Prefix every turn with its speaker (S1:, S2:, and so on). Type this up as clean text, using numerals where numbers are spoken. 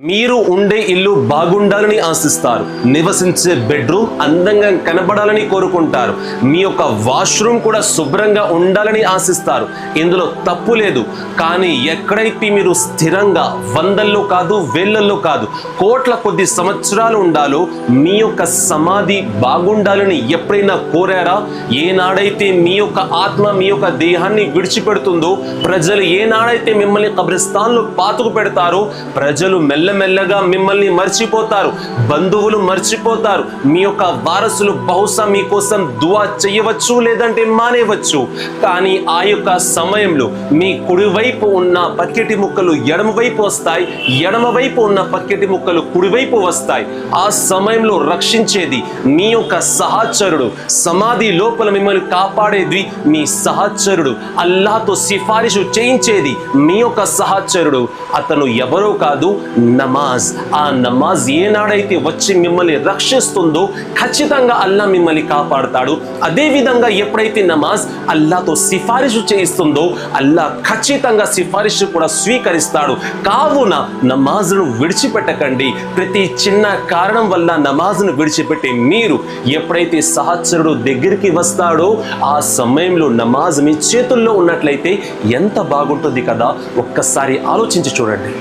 S1: మీరు ఉండే ఇల్లు బాగుండాలని ఆశిస్తారు, నివసించే బెడ్రూమ్ అందంగా కనబడాలని కోరుకుంటారు, మీ యొక్క వాష్రూమ్ కూడా శుభ్రంగా ఉండాలని ఆశిస్తారు. ఇందులో తప్పు లేదు. కానీ ఎక్కడైతే మీరు స్థిరంగా వందల్లో కాదు వేళ్లలో కాదు కోట్ల కొద్ది సంవత్సరాలు ఉండాలో మీ యొక్క సమాధి బాగుండాలని ఎప్పుడైనా కోరారా? ఏనాడైతే మీ యొక్క ఆత్మ మీ యొక్క దేహాన్ని విడిచిపెడుతుందో, ప్రజలు ఏనాడైతే మిమ్మల్ని కబ్రిస్తాన్లో పాతుకు పెడతారో, ప్రజలు మెల్లమెల్లగా మిమ్మల్ని మర్చిపోతారు, బంధువులు మర్చిపోతారు, మీ యొక్క వారసులు బహుశా మీకోసం దువా చేయవచ్చు, లేదంటే మానేవచ్చు. కానీ ఆ యొక్క సమయంలో మీ కుడివైపు ఉన్న పక్కెటి ముక్కలు ఎడమవైపు వస్తాయి, ఎడమవైపు ఉన్న పక్కెటి ముక్కలు కుడివైపు వస్తాయి. ఆ సమయంలో రక్షించేది మీ యొక్క సహచరుడు. సమాధి లోపల మిమ్మల్ని కాపాడేది మీ సహచరుడు. అల్లాహ్తో సిఫారిషు చేయించేది మీ యొక్క సహచరుడు. అతను ఎవరో కాదు, నమాజ్. ఆ నమాజ్ ఏనాడైతే వచ్చి మిమ్మల్ని రక్షిస్తుందో ఖచ్చితంగా అల్లా మిమ్మల్ని కాపాడుతాడు. అదే విధంగా ఎప్పుడైతే నమాజ్ అల్లాతో సిఫారిషు చేయిస్తుందో అల్లా ఖచ్చితంగా సిఫారిషు కూడా స్వీకరిస్తాడు. కావున నమాజ్ను విడిచిపెట్టకండి. ప్రతి చిన్న కారణం వల్ల నమాజ్ను విడిచిపెట్టి మీరు ఎప్పుడైతే సహచరుడు దగ్గరికి వస్తాడో ఆ సమయంలో నమాజ్ మీ చేతుల్లో ఉన్నట్లయితే ఎంత బాగుంటుంది కదా. ఒక్కసారి ఆలోచించి చూడండి.